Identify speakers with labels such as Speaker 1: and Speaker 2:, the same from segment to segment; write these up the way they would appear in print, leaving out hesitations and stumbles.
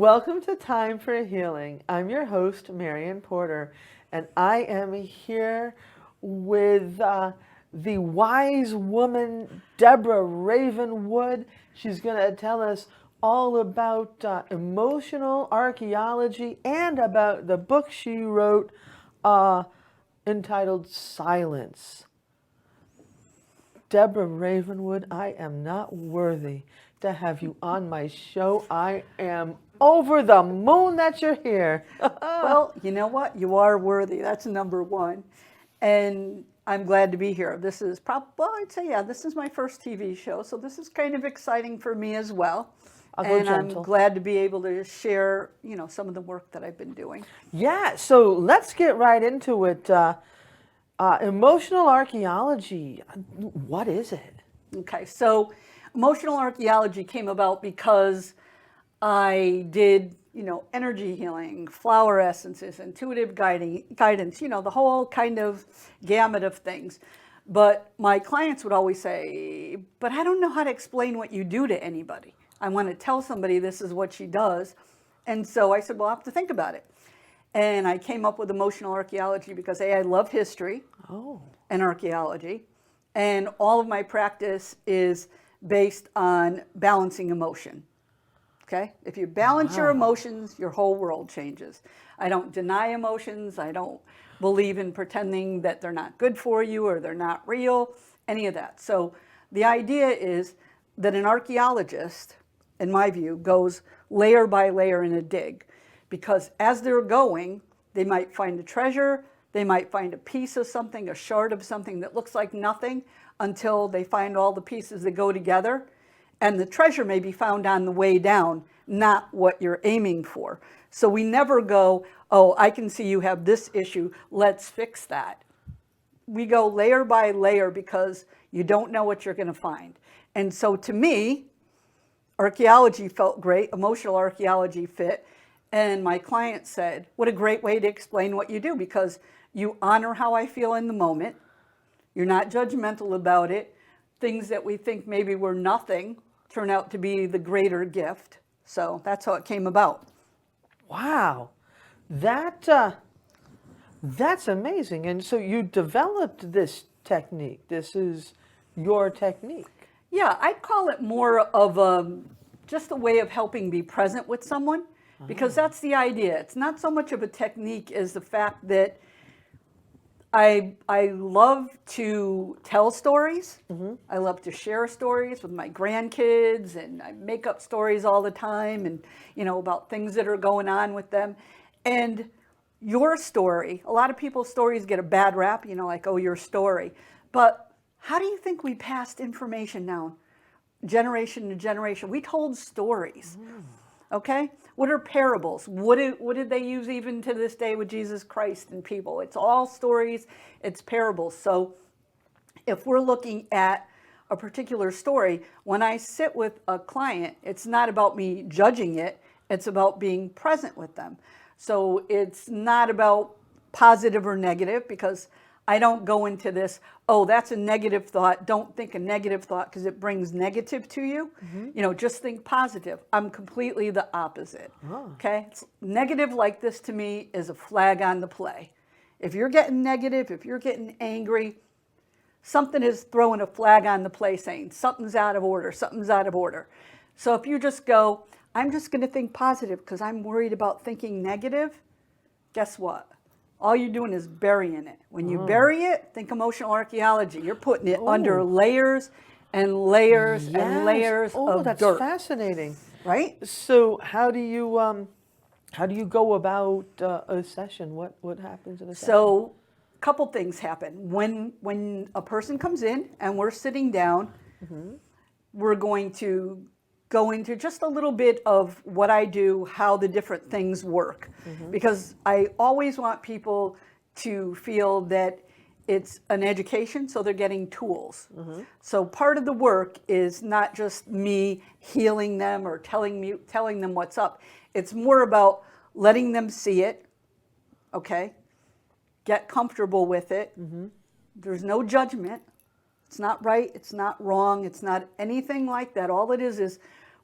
Speaker 1: Welcome to Time for Healing. I'm your host, Marion Porter, and I am here with the wise woman, Deborah Ravenwood. She's going to tell us all about emotional archaeology and about the book she wrote entitled Silence. Deborah Ravenwood, I am not worthy to have you on my show. I am over the moon that you're here.
Speaker 2: Well, you know what? You are worthy. That's number one. And I'm glad to be here. This is I'd say, this is my first TV show. So this is kind of exciting for me as well.
Speaker 1: I'll go
Speaker 2: and
Speaker 1: gentle.
Speaker 2: I'm glad to be able to share, some of the work that I've been doing.
Speaker 1: Yeah, so let's get right into it. Emotional archaeology, what is it?
Speaker 2: Okay, so emotional archaeology came about because I did, energy healing, flower essences, intuitive guidance, the whole kind of gamut of things. But my clients would always say, but I don't know how to explain what you do to anybody. I want to tell somebody this is what she does. And so I said, well, I'll have to think about it. And I came up with emotional archaeology because I love history and archaeology. And all of my practice is based on balancing emotion. Okay? If you balance your emotions, your whole world changes. I don't deny emotions. I don't believe in pretending that they're not good for you or they're not real, any of that. So the idea is that an archaeologist, in my view, goes layer by layer in a dig. Because as they're going, they might find a treasure, they might find a piece of something, a shard of something that looks like nothing, until they find all the pieces that go together. And the treasure may be found on the way down, not what you're aiming for. So we never go, oh, I can see you have this issue, let's fix that. We go layer by layer because you don't know what you're going to find. And so to me, archaeology felt great, emotional archaeology fit. And my client said, what a great way to explain what you do, because you honor how I feel in the moment. You're not judgmental about it. Things that we think maybe were nothing turn out to be the greater gift. So that's how it came about.
Speaker 1: Wow, that's amazing. And so you developed this technique. This is your technique.
Speaker 2: Yeah, I'd call it more of just a way of helping be present with someone, because that's the idea. It's not so much of a technique as the fact that I love to tell stories. I love to share stories with my grandkids, and I make up stories all the time, and about things that are going on with them. And your story, a lot of people's stories get a bad rap, like, oh, your story. But how do you think we passed information down generation to generation? We told stories. Okay? What are parables? What did they use even to this day with Jesus Christ and people? It's all stories, it's parables. So if we're looking at a particular story, when I sit with a client, it's not about me judging it, it's about being present with them. So it's not about positive or negative, because I don't go into this, oh, that's a negative thought. Don't think a negative thought because it brings negative to you. Just think positive. I'm completely the opposite. Okay? It's negative like this to me is a flag on the play. If you're getting negative, if you're getting angry, something is throwing a flag on the play saying something's out of order, something's out of order. So if you just go, I'm just going to think positive because I'm worried about thinking negative, guess what? All you're doing is burying it. When you bury it, think emotional archaeology. You're putting it under layers and layers and layers of
Speaker 1: that's
Speaker 2: dirt.
Speaker 1: Fascinating.
Speaker 2: Right?
Speaker 1: So how do you go about a session? What happens in a session?
Speaker 2: So a couple things happen. When a person comes in and we're sitting down, we're going to go into just a little bit of what I do, how the different things work. Because I always want people to feel that it's an education, so they're getting tools. So part of the work is not just me healing them or telling them what's up. It's more about letting them see it, okay? Get comfortable with it. There's no judgment. It's not right, it's not wrong, it's not anything like that. All it is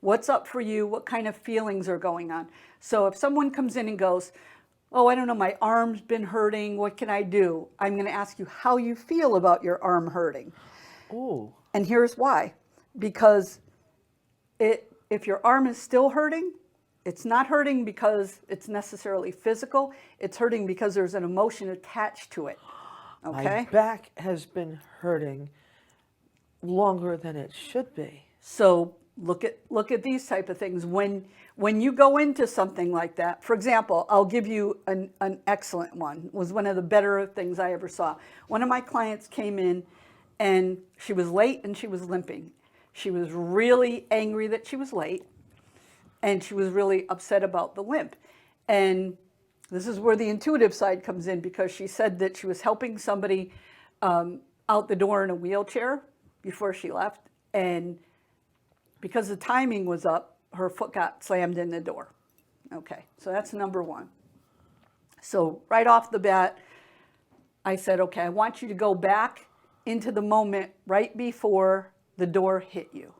Speaker 2: What's up for you? What kind of feelings are going on? So if someone comes in and goes, oh, I don't know, my arm's been hurting, what can I do? I'm going to ask you how you feel about your arm hurting.
Speaker 1: Oh.
Speaker 2: And here's why. Because if your arm is still hurting, it's not hurting because it's necessarily physical. It's hurting because there's an emotion attached to it. Okay?
Speaker 1: My back has been hurting longer than it should be.
Speaker 2: So look at these type of things. When you go into something like that, for example, I'll give you an excellent one. It was one of the better things I ever saw. One of my clients came in and she was late and she was limping. She was really angry that she was late and she was really upset about the limp. And this is where the intuitive side comes in, because she said that she was helping somebody out the door in a wheelchair before she left. And because the timing was up, her foot got slammed in the door. Okay, so that's number one. So right off the bat, I said, okay, I want you to go back into the moment right before the door hit you.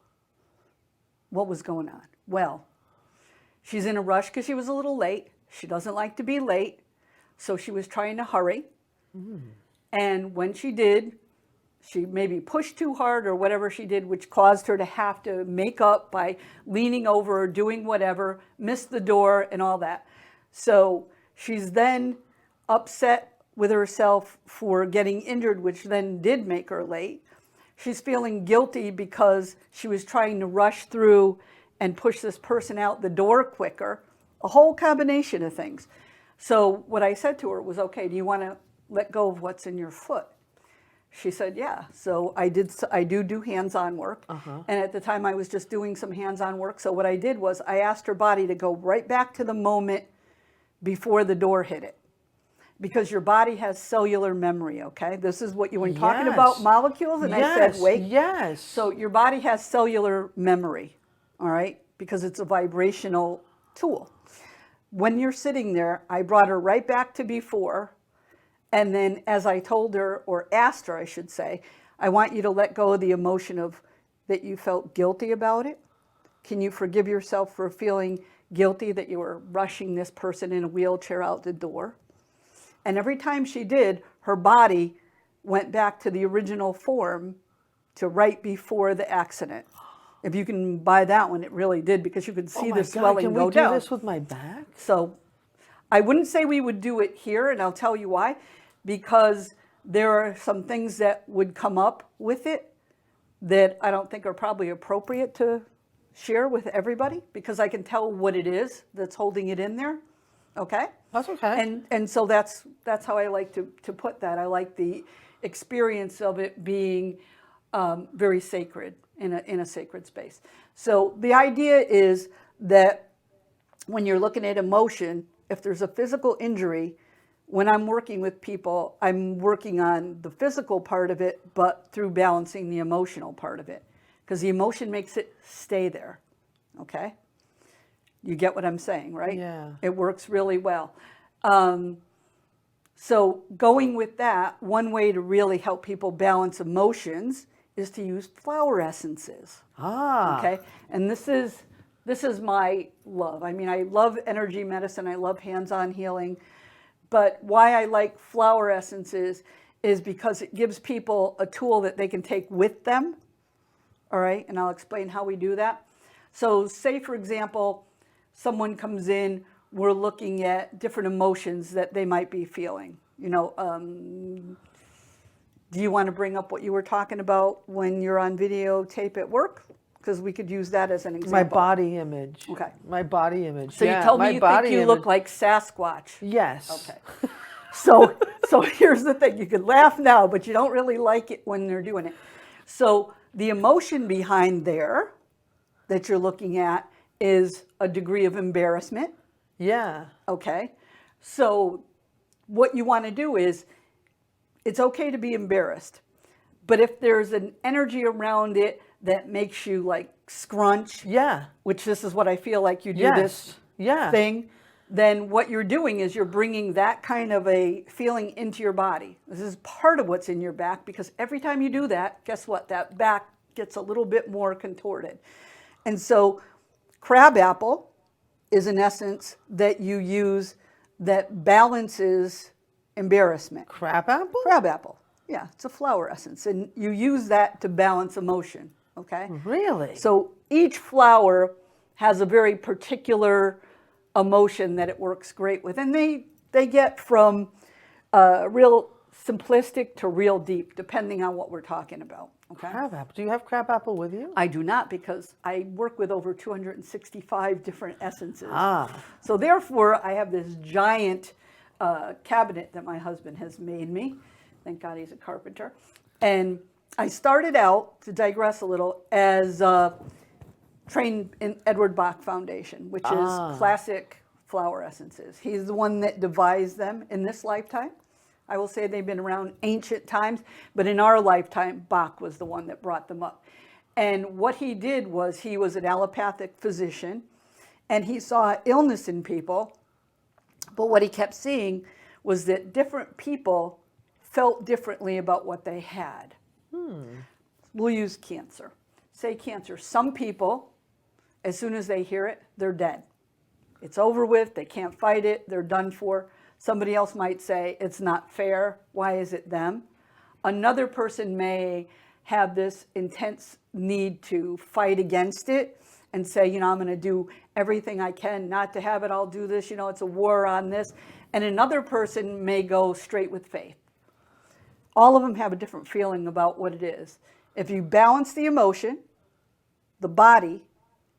Speaker 2: What was going on? Well, she's in a rush because she was a little late. She doesn't like to be late, so she was trying to hurry. And when she did, she maybe pushed too hard or whatever she did, which caused her to have to make up by leaning over or doing whatever, missed the door and all that. So she's then upset with herself for getting injured, which then did make her late. She's feeling guilty because she was trying to rush through and push this person out the door quicker. A whole combination of things. So what I said to her was, okay, do you want to let go of what's in your foot? She said, yeah. So I do hands-on work. And at the time I was just doing some hands-on work. So what I did was I asked her body to go right back to the moment before the door hit it. Because your body has cellular memory, okay? This is what you were talking about molecules, and I said, wait.
Speaker 1: Yes.
Speaker 2: So your body has cellular memory, all right? Because it's a vibrational tool. When you're sitting there, I brought her right back to before. And then as I told her, or asked her, I should say, I want you to let go of the emotion of that you felt guilty about it. Can you forgive yourself for feeling guilty that you were rushing this person in a wheelchair out the door? And every time she did, her body went back to the original form to right before the accident. If you can buy that one, it really did, because you could see the swelling go down.
Speaker 1: Can we do this with my back?
Speaker 2: So I wouldn't say we would do it here, and I'll tell you why. Because there are some things that would come up with it that I don't think are probably appropriate to share with everybody, because I can tell what it is that's holding it in there. Okay?
Speaker 1: That's okay.
Speaker 2: And so that's how I like to put that. I like the experience of it being very sacred, in a sacred space. So the idea is that when you're looking at emotion, if there's a physical injury, when I'm working with people, I'm working on the physical part of it, but through balancing the emotional part of it, because the emotion makes it stay there. Okay? You get what I'm saying, right?
Speaker 1: Yeah.
Speaker 2: It works really well. So going with that, one way to really help people balance emotions is to use flower essences. Okay? And this is my love. I mean, I love energy medicine. I love hands-on healing. But why I like flower essences is because it gives people a tool that they can take with them. All right? And I'll explain how we do that. So say, for example, someone comes in, we're looking at different emotions that they might be feeling. You know, do you want to bring up what you were talking about when you're on videotape at work? Because we could use that as an example.
Speaker 1: My body image.
Speaker 2: Okay.
Speaker 1: My body image.
Speaker 2: So you told me you think you look like Sasquatch.
Speaker 1: Yes.
Speaker 2: Okay. So here's the thing. You could laugh now, but you don't really like it when they're doing it. So the emotion behind there that you're looking at is a degree of embarrassment.
Speaker 1: Yeah.
Speaker 2: Okay. So what you want to do is, it's okay to be embarrassed, but if there's an energy around it that makes you like scrunch, which this is what I feel like you do this thing, then what you're doing is you're bringing that kind of a feeling into your body. This is part of what's in your back, because every time you do that, guess what? That back gets a little bit more contorted. And so Crabapple is an essence that you use that balances embarrassment.
Speaker 1: Crabapple?
Speaker 2: Crabapple, yeah, it's a flower essence, and you use that to balance emotion, okay?
Speaker 1: Really?
Speaker 2: So each flower has a very particular emotion that it works great with, and they get from real simplistic to real deep, depending on what we're talking about, okay?
Speaker 1: Crabapple. Do you have crabapple with you?
Speaker 2: I do not, because I work with over 265 different essences.
Speaker 1: Ah.
Speaker 2: So therefore, I have this giant cabinet that my husband has made me. Thank God he's a carpenter. And I started out, to digress a little, as trained in Edward Bach Foundation, which is classic flower essences. He's the one that devised them in this lifetime. I will say they've been around ancient times, but in our lifetime, Bach was the one that brought them up. And what he did was, he was an allopathic physician, and he saw illness in people, but what he kept seeing was that different people felt differently about what they had. We'll use cancer. Say cancer. Some people, as soon as they hear it, they're dead. It's over with, they can't fight it, they're done for. Somebody else might say, it's not fair, why is it them? Another person may have this intense need to fight against it and say, you know, I'm going to do everything I can not to have it, I'll do this, you know, it's a war on this. And another person may go straight with faith. All of them have a different feeling about what it is. If you balance the emotion, the body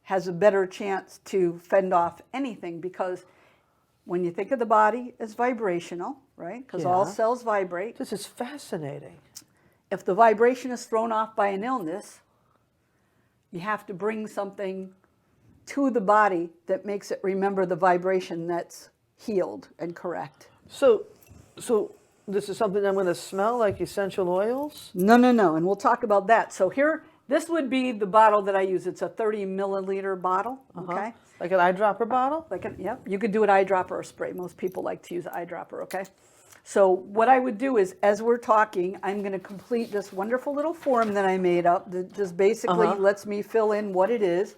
Speaker 2: has a better chance to fend off anything, because when you think of the body as vibrational, right? Because all
Speaker 1: Yeah.
Speaker 2: cells vibrate.
Speaker 1: This is fascinating.
Speaker 2: If the vibration is thrown off by an illness, you have to bring something to the body that makes it remember the vibration that's healed and correct.
Speaker 1: So this is something I'm going to smell, like essential oils?
Speaker 2: No, and we'll talk about that. So here, this would be the bottle that I use. It's a 30 milliliter bottle, okay?
Speaker 1: Like an eyedropper bottle?
Speaker 2: Yep, you could do an eyedropper or spray. Most people like to use an eyedropper, okay? So what I would do is, as we're talking, I'm going to complete this wonderful little form that I made up that just basically lets me fill in what it is.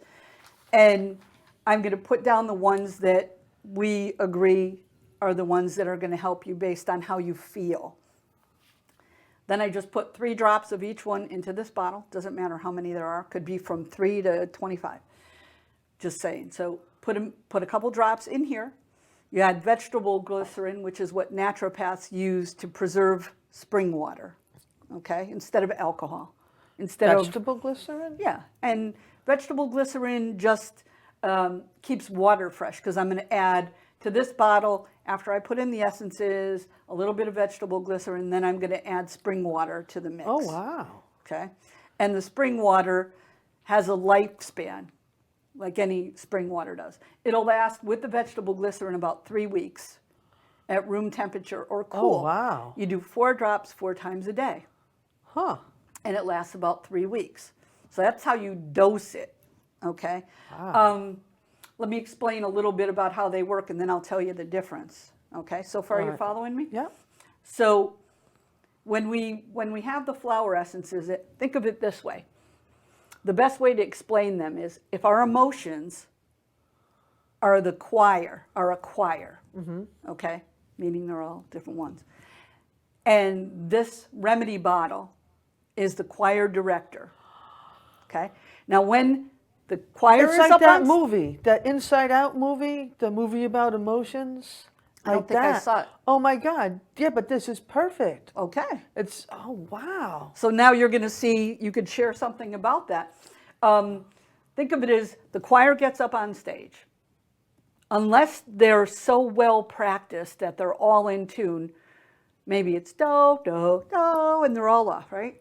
Speaker 2: And I'm going to put down the ones that we agree are the ones that are going to help you based on how you feel. Then I just put 3 drops of each one into this bottle. Doesn't matter how many there are. Could be from 3 to 25. Just saying. So put a couple drops in here. You add vegetable glycerin, which is what naturopaths use to preserve spring water, okay, instead of alcohol.
Speaker 1: Vegetable glycerin?
Speaker 2: Yeah, and vegetable glycerin just keeps water fresh, because I'm going to add to this bottle, after I put in the essences, a little bit of vegetable glycerin, then I'm going to add spring water to the mix.
Speaker 1: Oh, wow.
Speaker 2: Okay, and the spring water has a lifespan, like any spring water does. It'll last with the vegetable glycerin about 3 weeks at room temperature or cool.
Speaker 1: Oh, wow.
Speaker 2: You do 4 drops 4 times a day.
Speaker 1: Huh.
Speaker 2: And it lasts about 3 weeks. So that's how you dose it, okay?
Speaker 1: Wow.
Speaker 2: Let me explain a little bit about how they work, and then I'll tell you the difference, okay? So far, you're following me?
Speaker 1: Yep.
Speaker 2: So when we have the flower essences, think of it this way. The best way to explain them is, if our emotions are a choir, okay? Meaning they're all different ones. And this remedy bottle is the choir director, okay? Now, when the choir
Speaker 1: It's
Speaker 2: is
Speaker 1: like
Speaker 2: up
Speaker 1: that
Speaker 2: on
Speaker 1: movie, that Inside Out movie, the movie about emotions.
Speaker 2: I don't think I saw it.
Speaker 1: Oh my God. Yeah, but this is perfect.
Speaker 2: Okay.
Speaker 1: It's, oh, wow.
Speaker 2: So now you're going to see, you could share something about that. Think of it as the choir gets up on stage. Unless they're so well practiced that they're all in tune, maybe it's do, do, do, and they're all off, right?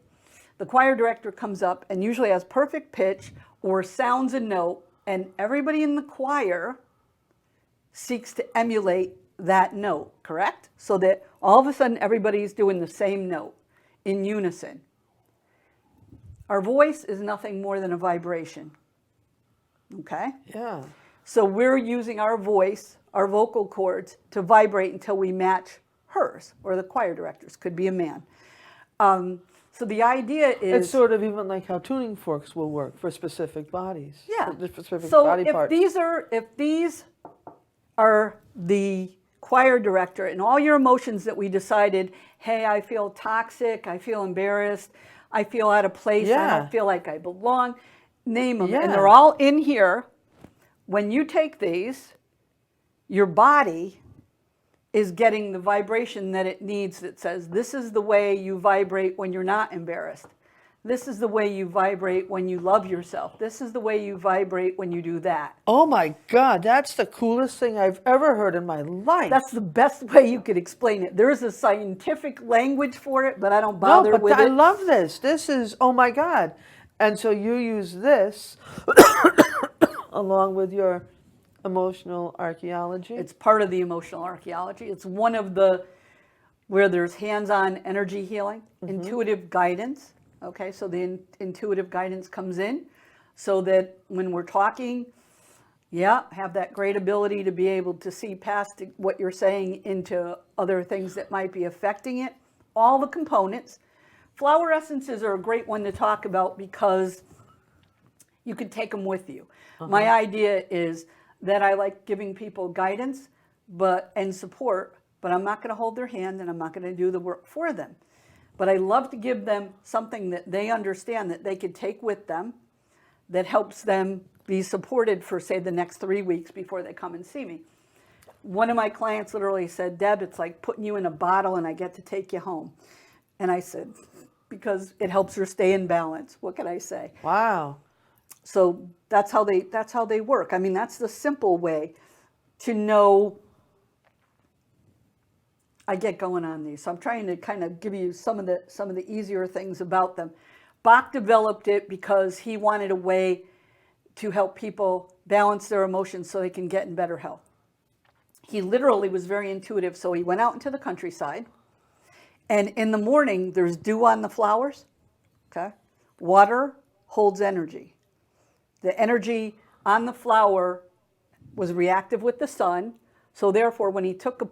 Speaker 2: The choir director comes up and usually has perfect pitch or sounds a note, and everybody in the choir seeks to emulate that note, correct? So that all of a sudden everybody's doing the same note in unison. Our voice is nothing more than a vibration, okay?
Speaker 1: Yeah.
Speaker 2: So we're using our voice, our vocal cords, to vibrate until we match hers, or the choir director's, could be a man. So the idea is
Speaker 1: It's sort of even like how tuning forks will work for specific bodies.
Speaker 2: yeah.
Speaker 1: For specific
Speaker 2: So
Speaker 1: body
Speaker 2: if
Speaker 1: parts.
Speaker 2: these are the choir director and all your emotions that we decided, hey, I feel toxic, I feel embarrassed, I feel out of place, I
Speaker 1: Yeah.
Speaker 2: don't feel like I belong, name them.
Speaker 1: Yeah.
Speaker 2: And they're all in here. When you take these, your body is getting the vibration that it needs that says, this is the way you vibrate when you're not embarrassed. This is the way you vibrate when you love yourself. This is the way you vibrate when you do that.
Speaker 1: Oh my God, that's the coolest thing I've ever heard in my life.
Speaker 2: That's the best way you could explain it. There is a scientific language for it, but I don't bother
Speaker 1: no, but
Speaker 2: with
Speaker 1: I
Speaker 2: it.
Speaker 1: love this. This is, oh my God. And so you use this along with your emotional archaeology.
Speaker 2: It's part of the emotional archaeology. It's one of the, where there's hands-on energy healing, intuitive guidance. Okay, so the intuitive guidance comes in so that when we're talking, have that great ability to be able to see past what you're saying into other things that might be affecting it. All the components. Flower essences are a great one to talk about because you can take them with you. My idea is that I like giving people guidance and support, but I'm not going to hold their hand and I'm not going to do the work for them. But I love to give them something that they understand that they could take with them that helps them be supported for, say, the next 3 weeks before they come and see me. One of my clients literally said, Deb, it's like putting you in a bottle and I get to take you home. And I said, because it helps her stay in balance. What can I say?
Speaker 1: Wow.
Speaker 2: So that's how they work. I mean, that's the simple way to know. I get going on these, so I'm trying to kind of give you some of the easier things about them. Bach developed it because he wanted a way to help people balance their emotions so they can get in better health. He literally was very intuitive, so he went out into the countryside, and in the morning there's dew on the flowers. Okay, water holds energy. The energy on the flower was reactive with the sun, so therefore when he took a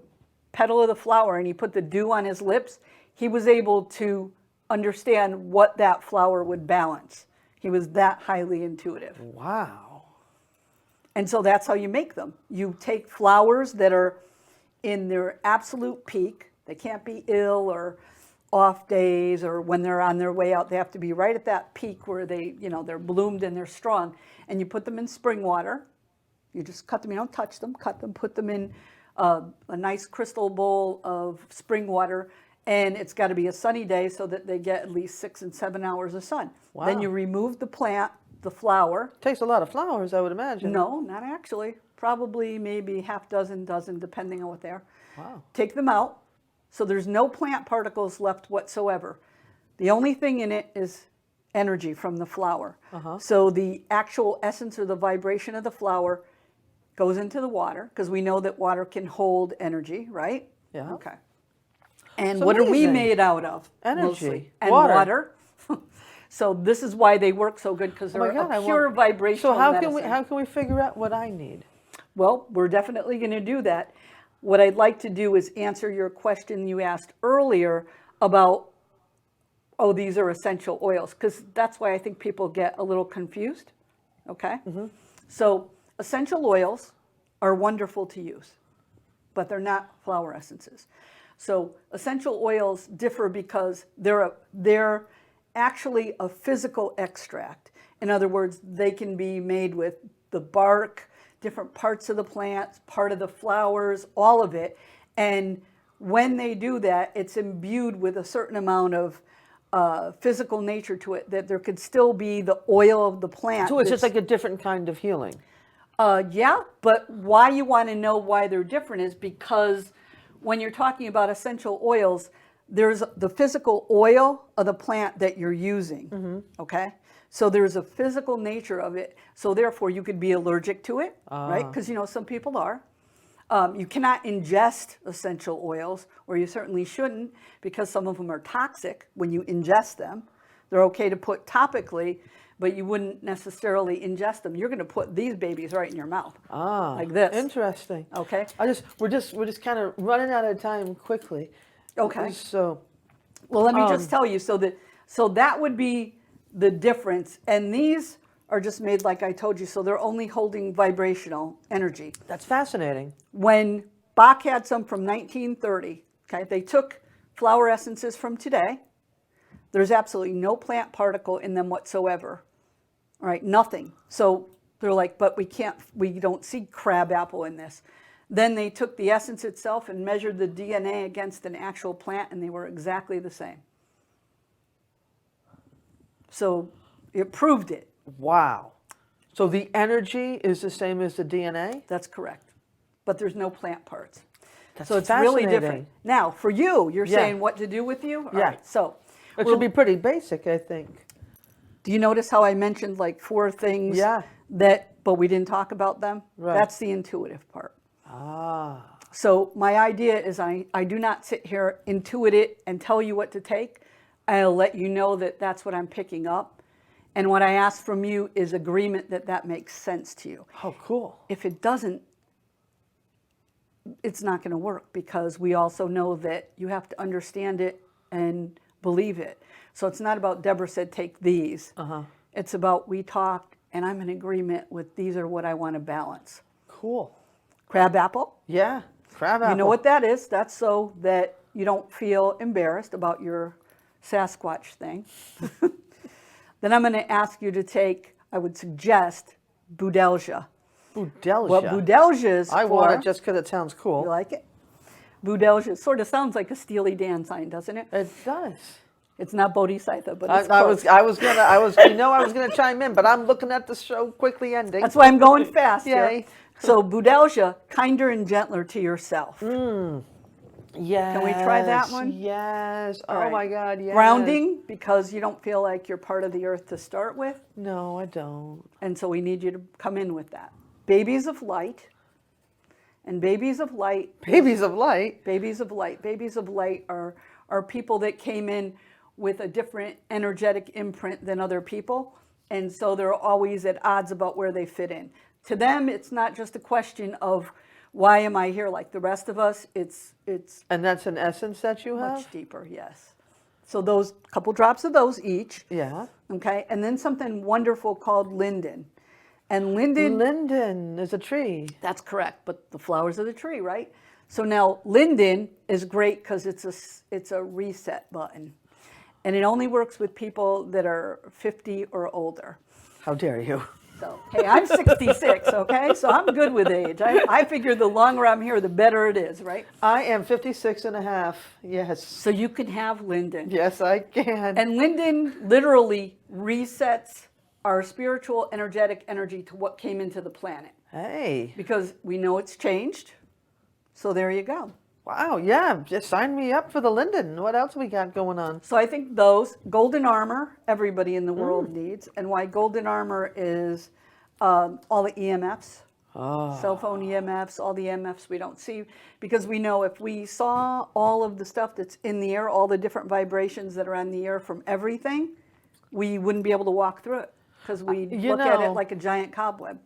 Speaker 2: petal of the flower and he put the dew on his lips, he was able to understand what that flower would balance. He was that highly intuitive.
Speaker 1: Wow.
Speaker 2: And so that's how you make them. You take flowers that are in their absolute peak. They can't be ill or off days or when they're on their way out. They have to be right at that peak where they're bloomed and they're strong. And you put them in spring water. You just cut them, you don't touch them, cut them, put them in a nice crystal bowl of spring water, and it's got to be a sunny day so that they get at least 6 and 7 hours of sun.
Speaker 1: Wow.
Speaker 2: Then you remove the plant, the flower.
Speaker 1: Takes a lot of flowers, I would imagine.
Speaker 2: No, not actually. Probably maybe half dozen, depending on what they are.
Speaker 1: Wow.
Speaker 2: Take them out, so there's no plant particles left whatsoever. The only thing in it is energy from the flower. So the actual essence or the vibration of the flower goes into the water, because we know that water can hold energy, right?
Speaker 1: Yeah.
Speaker 2: Okay. And
Speaker 1: It's
Speaker 2: what are we
Speaker 1: amazing.
Speaker 2: made out of?
Speaker 1: Energy.
Speaker 2: Mostly? And
Speaker 1: Water.
Speaker 2: water. So this is why they work so good, because
Speaker 1: Oh
Speaker 2: they're
Speaker 1: my God,
Speaker 2: a pure vibrational
Speaker 1: So how
Speaker 2: medicine.
Speaker 1: can we figure out what I need?
Speaker 2: Well, we're definitely going to do that. What I'd like to do is answer your question you asked earlier about, these are essential oils, because that's why I think people get a little confused. Okay? So essential oils are wonderful to use, but they're not flower essences. So essential oils differ because they're actually a physical extract. In other words, they can be made with the bark, different parts of the plants, part of the flowers, all of it. And when they do that, it's imbued with a certain amount of physical nature to it, that there could still be the oil of the plant.
Speaker 1: So it's just like a different kind of healing.
Speaker 2: Yeah, but why you want to know why they're different is because when you're talking about essential oils, there's the physical oil of the plant that you're using, okay? So there's a physical nature of it, so therefore you could be allergic to it, right? Because, some people are. You cannot ingest essential oils, or you certainly shouldn't, because some of them are toxic when you ingest them. They're okay to put topically, but you wouldn't necessarily ingest them. You're going to put these babies right in your mouth, like this.
Speaker 1: Interesting.
Speaker 2: Okay.
Speaker 1: We're just kind of running out of time quickly.
Speaker 2: Okay.
Speaker 1: So,
Speaker 2: Well, let me just tell you, so that So that would be the difference. And these are just made like I told you, so they're only holding vibrational energy.
Speaker 1: That's fascinating.
Speaker 2: When Bach had some from 1930, okay, they took flower essences from today. There's absolutely no plant particle in them whatsoever. All right, nothing. So they're like, but we don't see crabapple in this. Then they took the essence itself and measured the DNA against an actual plant, and they were exactly the same. So it proved it.
Speaker 1: Wow. So the energy is the same as the DNA?
Speaker 2: That's correct. But there's no plant parts.
Speaker 1: That's
Speaker 2: So it's really
Speaker 1: fascinating.
Speaker 2: different. Now, for you, you're
Speaker 1: Yeah.
Speaker 2: saying what to do with you? All
Speaker 1: Yeah.
Speaker 2: right, so
Speaker 1: It should be pretty basic, I think.
Speaker 2: do you notice how I mentioned like 4 things
Speaker 1: Yeah.
Speaker 2: but we didn't talk about them?
Speaker 1: Right.
Speaker 2: That's the intuitive part.
Speaker 1: Ah.
Speaker 2: So my idea is I do not sit here, intuit it, and tell you what to take. I'll let you know that that's what I'm picking up. And what I ask from you is agreement that that makes sense to you.
Speaker 1: Oh, cool.
Speaker 2: If it doesn't, it's not going to work, because we also know that you have to understand it and believe it. So it's not about Deborah said take these. It's about we talked and I'm in agreement with these are what I want to balance.
Speaker 1: Cool.
Speaker 2: Crabapple.
Speaker 1: Yeah. Crab apple.
Speaker 2: You know what that is? That's so that you don't feel embarrassed about your Sasquatch thing. Then I'm going to ask you to take, I would suggest, Boudelgia.
Speaker 1: Boudelgia.
Speaker 2: What Boudelgia is
Speaker 1: I
Speaker 2: for,
Speaker 1: want it just because it sounds cool.
Speaker 2: you like it? Boudelgia sort of sounds like a Steely Dan sign, doesn't it?
Speaker 1: It does.
Speaker 2: It's not Bodhisattva, but it's
Speaker 1: I
Speaker 2: close.
Speaker 1: was gonna chime in, but I'm looking at the show quickly ending.
Speaker 2: That's why I'm going fast
Speaker 1: Yay.
Speaker 2: here. So Boudelgia, kinder and gentler to yourself.
Speaker 1: Yes.
Speaker 2: Can we try that one?
Speaker 1: Yes.
Speaker 2: All
Speaker 1: Oh
Speaker 2: right.
Speaker 1: my God. Yes.
Speaker 2: Grounding, because you don't feel like you're part of the earth to start with.
Speaker 1: No, I don't.
Speaker 2: And so we need you to come in with that. Babies of light. And babies of light.
Speaker 1: Babies of light.
Speaker 2: Babies of light. Babies of light are people that came in with a different energetic imprint than other people. And so they're always at odds about where they fit in. To them, it's not just a question of why am I here like the rest of us. It's
Speaker 1: And that's an essence that you have?
Speaker 2: much deeper, yes. So those couple drops of those each.
Speaker 1: Yeah.
Speaker 2: Okay. And then something wonderful called linden. And linden,
Speaker 1: Linden is a tree.
Speaker 2: that's correct, but the flowers of the tree, right? So now linden is great because it's a reset button. And it only works with people that are 50 or older.
Speaker 1: How dare you?
Speaker 2: So, hey, I'm 66, okay? So I'm good with age. I figure the longer I'm here, the better it is, right?
Speaker 1: I am 56 and a half. Yes.
Speaker 2: So you can have linden.
Speaker 1: Yes, I can.
Speaker 2: And linden literally resets our spiritual, energetic energy to what came into the planet.
Speaker 1: Hey.
Speaker 2: Because we know it's changed. So there you go.
Speaker 1: Wow. Yeah. Just sign me up for the linden. What else we got going on?
Speaker 2: So I think those, golden armor, everybody in the world needs. And why golden armor is all the EMFs, cell phone EMFs, all the EMFs we don't see. Because we know if we saw all of the stuff that's in the air, all the different vibrations that are on the air from everything, we wouldn't be able to walk through it. Because we look at it like a giant cobweb.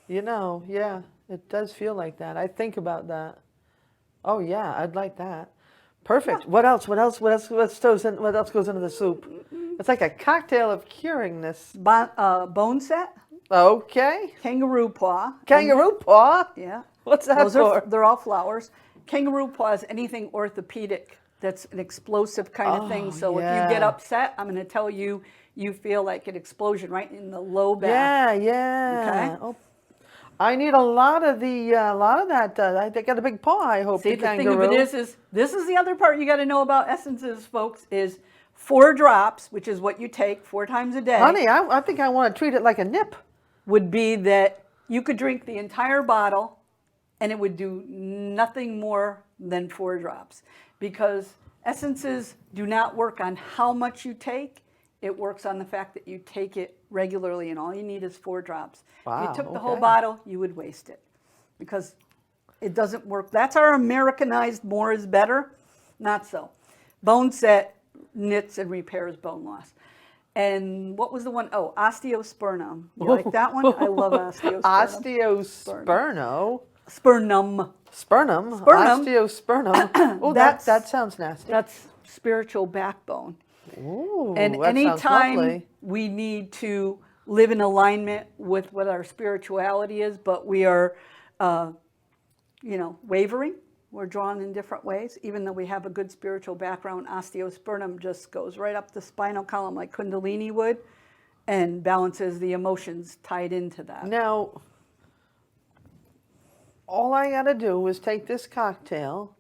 Speaker 1: You know, yeah, it does feel like that. I think about that. Oh yeah, I'd like that. Perfect.
Speaker 2: Yeah.
Speaker 1: What else? What else goes into the soup? It's like a cocktail of curingness.
Speaker 2: Bone set,
Speaker 1: Okay.
Speaker 2: kangaroo paw.
Speaker 1: Kangaroo paw?
Speaker 2: Yeah.
Speaker 1: What's that
Speaker 2: Those
Speaker 1: for?
Speaker 2: they're all flowers. Kangaroo paw is anything orthopedic that's an explosive kind of thing. So if you get
Speaker 1: yeah.
Speaker 2: upset, I'm going to tell you, you feel like an explosion right in the low back.
Speaker 1: Yeah, yeah.
Speaker 2: Okay.
Speaker 1: Oh, I need a lot of that. I got a big paw. I hope.
Speaker 2: See,
Speaker 1: the
Speaker 2: the
Speaker 1: kangaroo.
Speaker 2: thing of it is this is the other part you got to know about essences, folks, is 4 drops, which is what you take 4 times a day.
Speaker 1: Honey, I think I want to treat it like a nip.
Speaker 2: Would be that you could drink the entire bottle and it would do nothing more than 4 drops. Because essences do not work on how much you take. It works on the fact that you take it regularly, and all you need is 4 drops.
Speaker 1: Wow,
Speaker 2: if you took the whole
Speaker 1: okay.
Speaker 2: bottle, you would waste it because it doesn't work. That's our Americanized more is better. Not so. Bone set knits and repairs bone loss. And what was the one? Oh, osteospermum. You like that one? I love osteospermum.
Speaker 1: Osteosperno.
Speaker 2: Spernum.
Speaker 1: Spernum.
Speaker 2: Spernum.
Speaker 1: Osteospermum. Oh, that sounds nasty.
Speaker 2: That's spiritual backbone.
Speaker 1: Ooh,
Speaker 2: And
Speaker 1: that sounds
Speaker 2: anytime
Speaker 1: lovely.
Speaker 2: we need to live in alignment with what our spirituality is, but we are, wavering, we're drawn in different ways. Even though we have a good spiritual background, osteospermum just goes right up the spinal column like Kundalini would and balances the emotions tied into that.
Speaker 1: Now, all I got to do is take this cocktail,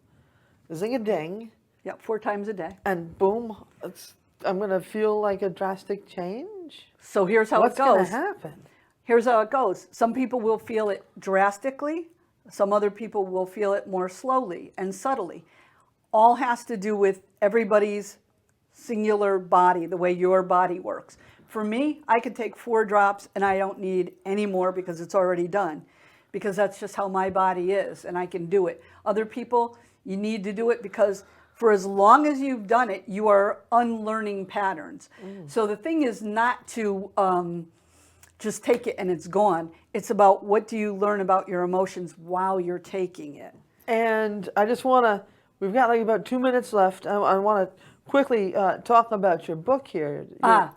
Speaker 1: zing-a-ding,
Speaker 2: Yep, 4 times a day.
Speaker 1: and boom, I'm going to feel like a drastic change.
Speaker 2: So here's how
Speaker 1: What's
Speaker 2: it
Speaker 1: going
Speaker 2: goes.
Speaker 1: to happen?
Speaker 2: Here's how it goes. Some people will feel it drastically. Some other people will feel it more slowly and subtly. All has to do with everybody's singular body, the way your body works. For me, I could take 4 drops and I don't need any more because it's already done, because that's just how my body is and I can do it. Other people, you need to do it because for as long as you've done it, you are unlearning patterns. So the thing is not to just take it and it's gone. It's about what do you learn about your emotions while you're taking it.
Speaker 1: And I just want to, we've got like about 2 minutes left. I want to quickly talk about your book here.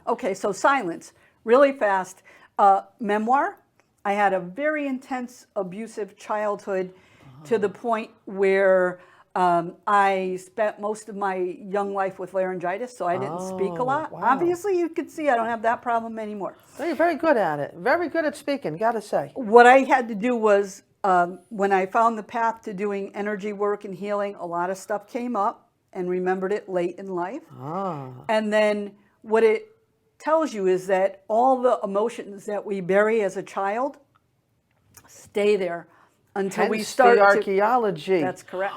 Speaker 2: Okay, so silence, really fast. Memoir. I had a very intense abusive childhood to the point where I spent most of my young life with laryngitis, so I didn't speak a lot.
Speaker 1: Wow.
Speaker 2: Obviously, you could see I don't have that problem anymore.
Speaker 1: Well, you're very good at it. Very good at speaking, got to say.
Speaker 2: What I had to do was, when I found the path to doing energy work and healing, a lot of stuff came up and remembered it late in life. And then what it tells you is that all the emotions that we bury as a child stay there until we
Speaker 1: Hence
Speaker 2: start
Speaker 1: the archaeology.
Speaker 2: That's correct.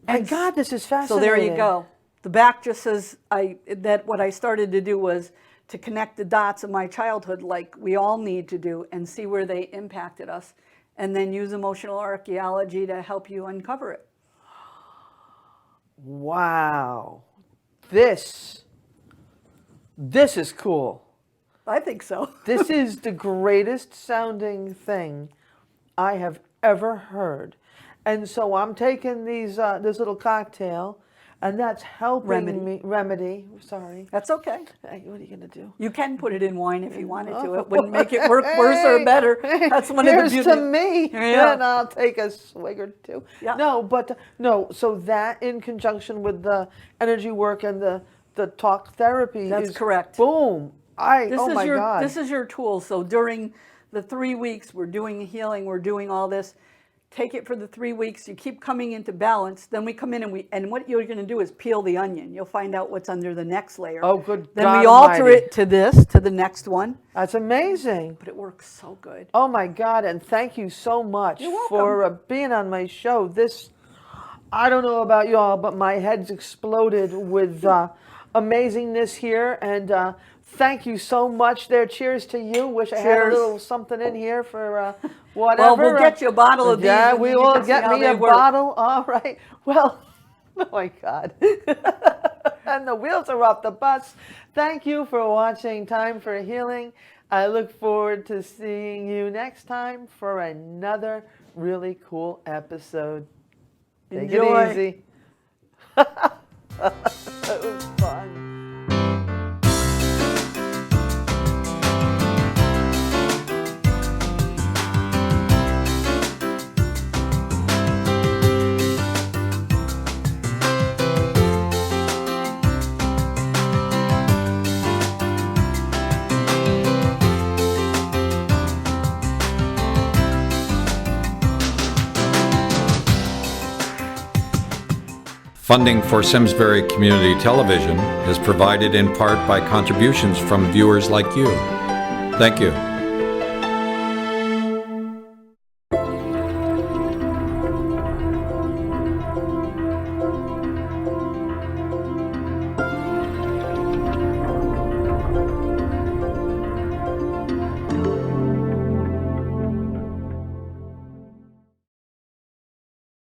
Speaker 1: My God, this is fascinating.
Speaker 2: So there you go. The back just says that what I started to do was to connect the dots of my childhood like we all need to do and see where they impacted us, and then use emotional archaeology to help you uncover it.
Speaker 1: Wow. This is cool.
Speaker 2: I think so.
Speaker 1: This is the greatest sounding thing I have ever heard. And so I'm taking these this little cocktail, and that's helping me remedy. Sorry.
Speaker 2: That's okay.
Speaker 1: Hey, what are you gonna do?
Speaker 2: You can put it in wine if you wanted to. It wouldn't make it work worse or better. That's one of the
Speaker 1: Here's
Speaker 2: beauty.
Speaker 1: to me,
Speaker 2: Yeah.
Speaker 1: and I'll take a swig or two.
Speaker 2: Yeah.
Speaker 1: No, so that in conjunction with the energy work and the talk therapy
Speaker 2: That's
Speaker 1: is
Speaker 2: correct.
Speaker 1: Boom. Oh my God.
Speaker 2: This is your tool. So during the 3 weeks, we're doing healing, we're doing all this. Take it for the 3 weeks. You keep coming into balance. Then we come in and what you're going to do is peel the onion. You'll find out what's under the next layer.
Speaker 1: Oh, good
Speaker 2: Then
Speaker 1: God
Speaker 2: we alter
Speaker 1: Almighty.
Speaker 2: it to the next one.
Speaker 1: That's amazing.
Speaker 2: But it works so good.
Speaker 1: Oh my God, and thank you so much
Speaker 2: You're welcome.
Speaker 1: for being on my show. I don't know about y'all, but my head's exploded with amazingness here, and thank you so much there. Cheers to you. Wish I had a
Speaker 2: Cheers.
Speaker 1: little something in here for whatever.
Speaker 2: Well, we'll get you a bottle of these.
Speaker 1: Yeah,
Speaker 2: and
Speaker 1: we
Speaker 2: then you
Speaker 1: will
Speaker 2: can see
Speaker 1: get
Speaker 2: how
Speaker 1: me
Speaker 2: they
Speaker 1: a
Speaker 2: work.
Speaker 1: bottle. All right. Well, oh my God. And the wheels are off the bus. Thank you for watching Time for Healing. I look forward to seeing you next time for another really cool episode. Take
Speaker 2: Enjoy.
Speaker 1: it easy. That was fun.
Speaker 3: Funding for Simsbury Community Television is provided in part by contributions from viewers like you. Thank you.